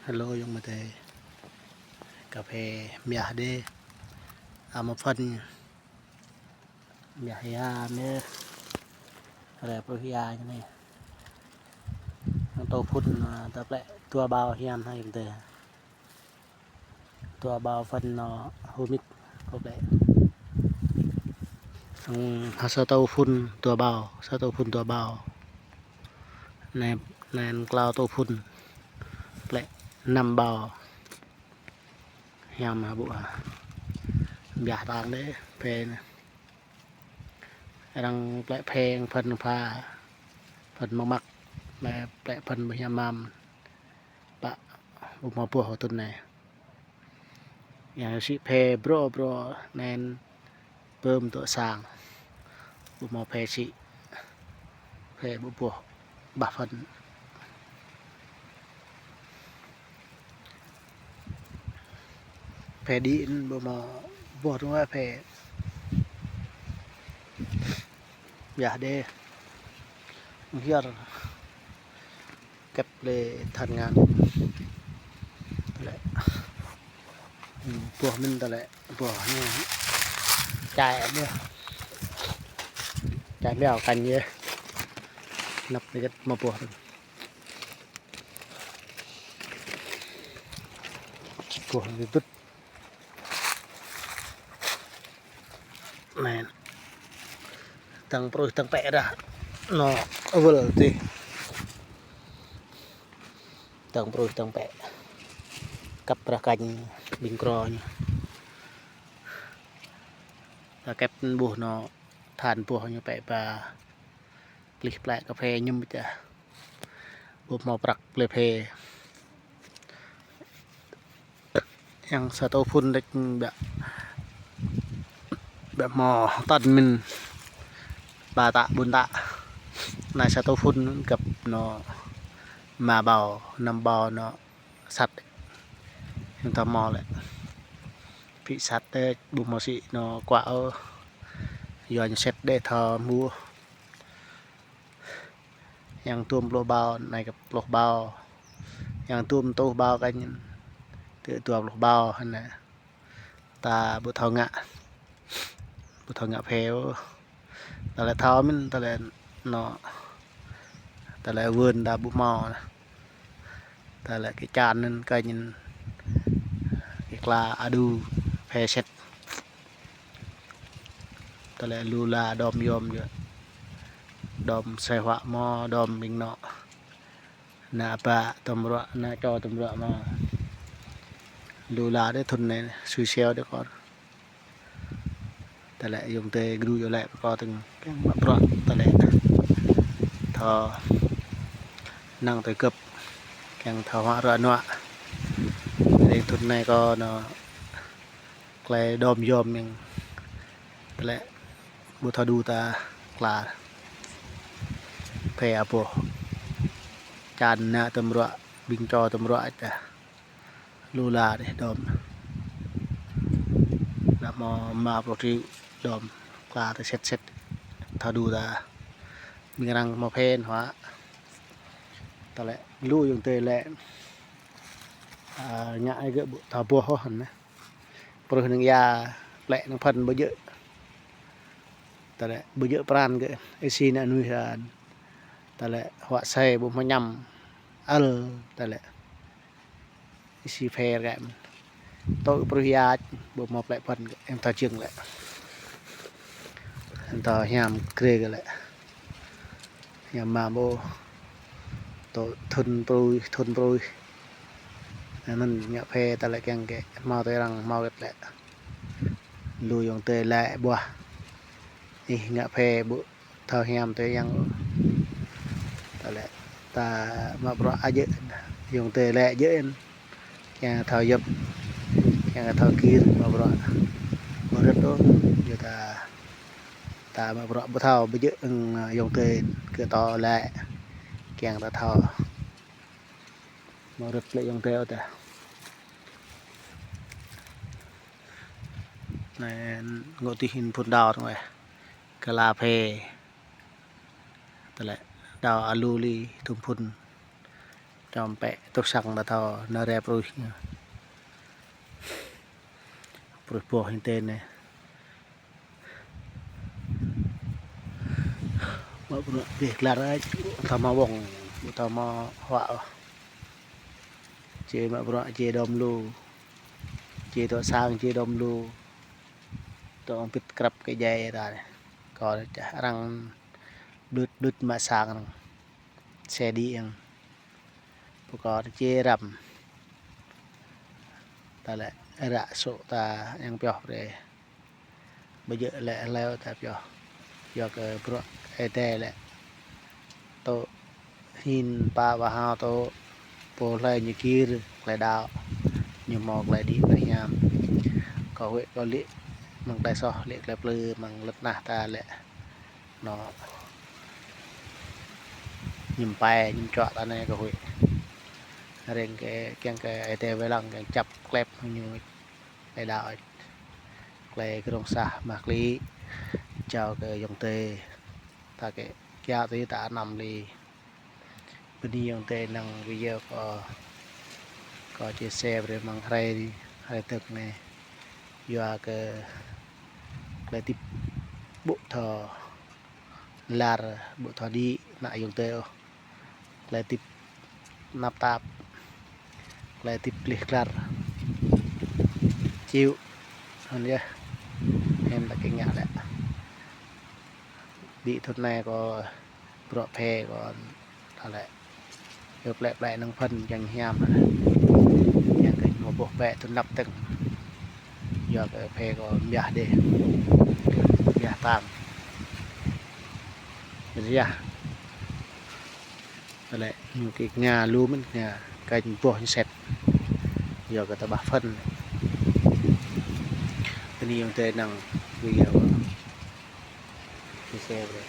Hello yung mate cà phê mía đê một phần mía ya mía rồi pro ya như này tô phun tập lại tua bao hiền hay từ tua bao phần nó humid có lẽ sơ tô phun tua bao này này cloud tô phun lại 5 bao hiền mà bộ giả tàng đấy phê này đang lại phê phần pha phần mặc lại phần bây giờ mầm bạ bộ mò bùa tuần nàyอย่างสิเพบรแนนเพิ่มตัวสร้างบุมอเพสิเพบุบบัฟันเพดีนบุมอบวตรงว่าเพอย่าเดเฮียร์เก็บเลยทันงานพวกมันแต่ละพวกนี่จ่ายเนี่ยจ่ายไม่เอากันเยอะนับไปก็มาพวกนี่ตุ๊ดแมนตั้งโปรยตั้งแปะด่ะเนาะเอาเวลาตีตั้งโปรยตั้งแปะกับประกันบิงกรอนี่แล้วเก็บบุเนาะทานพวกอยู่ไปปลาปลิกแปลกกาแฟยุ่มจ้ะบุหมอปรักเลยเพยังสะโตพุ่นเล็กแบบหมอตัดมินบาตะบุญตะนายสะโตพุ่นกับเนาะมาเบานำเบาเนาะสัตว์ยังทำมอแหละพิสัตว์ได้บุมอสิเนาะกว่าย้อนเซ็ตได้ทอมูยังตุ้มโลเบาในกับโลเบายังตุ้มโตเบากันตัวโลเบาหั่นน่ะตาบุทองะเพวแต่ละเท้ามันแต่ละเนาะแต่ละเวิร์นดาบุมอนะแต่ละกิจานนั้นก็ยินกลาอดูเพเช็ดแต่ละลูลาดอมยอมอยู่ดอมใส่หัวมอดอมบิงเนาะนาปะตำรวจนาจอตำรวจมาลูลาได้ทุนในซูเชียลได้ก่อนแต่ละยงเตกรูอยู่แหละก็ถึงแก้งมาปลอดแต่ละทอนั่งตัวเกือบแข่งทอหัวระนัวในทุนในก็เนาะไกลดอมยอมยังแต่ละบุทดูตากลาแพร่ปวจานนะตำรวจบิงจอตำรวจจ้ะลูลาเด้ดอมแล้วมาโปรตีดอมกลาแต่เซ็ตถ้าดูตามีกำลังมาเพนหัวแต่ละลู่ยังเตยแหละnhã cái bộ thảo bùa ho hẳn đấy, bữa hưng ya lẹ nó phần bữa dỡ, ta lẹ bữa dỡ pran cái, ac này nuôi là, ta lẹ họa xe bộ mà nhầm, ta lẹ, ac phe cái, tôi bữa ya bộ một lẹ phần em ta chừng lẹ, em ta nhầm kề cái lẹ, nhầm mà bộ, tôi thun pruiนั่นเนี่ยเพแต่ละแกงแกมาตัวรังมาเวทแหละดูยงเตยแหละบัวนี่เนี่ยเพบุเท่าเฮียมตัวยังแต่ละตามาปลาเยอะยงเตยแหละเยอะแกงเท่ายับแกงเท่ากีนมาปลาบริโภคอยู่ตามาปลาบุเท่าบุเยอะยงเตยเกิดต่อแหละแกงตาเท่ามาเรียบเลยยงเตยแต่ในงดที่หินพุ่นดาวตรงไหนกะลาเพแต่ละดาวอาลูลีทุ่มพุ่น chom pẹ tục sẵn là thò nó rẹp rồi rồi buộc hình tên này mọi người việc là đấy thò mà bỏng thò mà họa chế mà bữa chế đom lu chế to sang chế đom lu to pit krap cái dây ra có răng đứt mà sang xe đi ăn có chế rầm ta lại rạ sổ ta yang piao để bây giờ lại leo ta piao do cái bữa cái tè lại to hin pa và hao to po lại như kia lại đào như mọc lại đi lại nhám có huệ có lệ mang tay so lệ lại plư mang lật nà ta lại nó nhìm bay nhìm trọ ta này có huệ rèn cái tè với lăng cái chập klep như cái đào cái rong sa mạc lý chào cái dòng tê ta cái kia tí ta nằm đi bên đi dòng tê năng video có chia sẻ về mang hay thực này do cái tip bộ thờ lar bộ thờ đi nại dòng tê cái tip nắp tap cái tip liệt lar chịu hơn nhé em là cái nhà đấy bị thuật này có bọ phê còn là lại được lại nâng phân dành nhàm nhà cái một bộ vẽ thuật nắp từng giờ cái phê có bia để bia tam thấy à lại một cái nhà luôn mình nhà cành bộ như sệt giờ cái ta bạc phân cái này tê năng video chia sẻ rồi